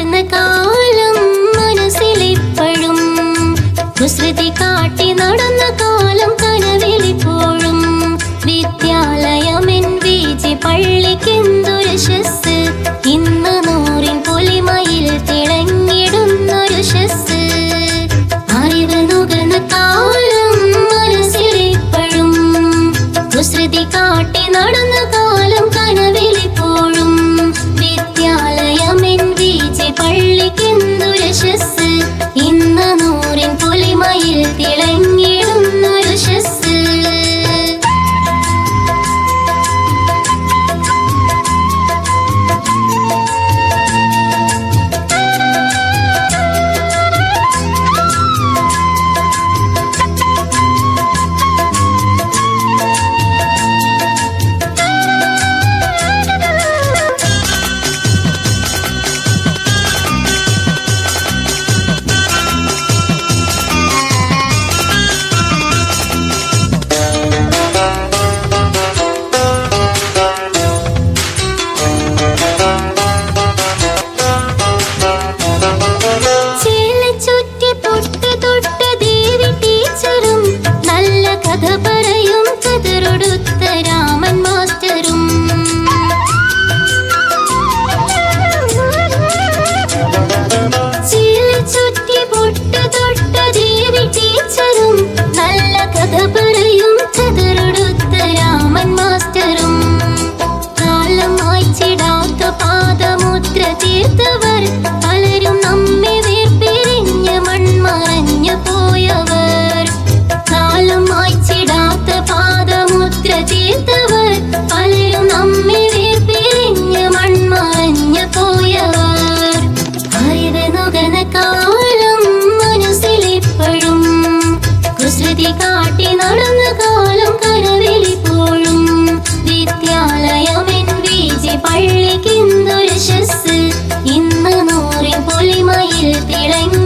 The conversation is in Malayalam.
നുകർന്ന കാലം മനസ്സിലിപ്പോഴും കുസൃതി കാട്ടി നടന്ന കാലം കനവിലിപ്പോഴും വിദ്യാലയമെൻ വീജി പള്ളിക്കെന്തൊരു ശസ് ഇന്ന് നൂറിൻ പൊലിമയിൽ തിളങ്ങിടുന്നൊരു ശസ് അറിവ് നുകർന്ന കാലം മനസ്സിലിപ്പോഴും കുസൃതി കാട്ടി നടന്ന കാലം കനവിലിപ്പോഴും വിദ്യാലയമെൻ വീജി പള്ളിക്കെന്തൊരു ശസ് ഇന്ന് നൂറിൻ പൊലിമയിൽ തിളങ്ങിടുന്നൊരു ശസ് കാലം മനസ്സിലിപ്പോഴും കുസൃതി കാട്ടി നടന്ന കാലം കനവിലിപ്പോഴും വിദ്യാലയമെൻ വീജി പള്ളിക്കെന്തൊരു ശസ് ഇന്ന് നൂറിൻ പൊലിമയിൽ തിളങ്ങി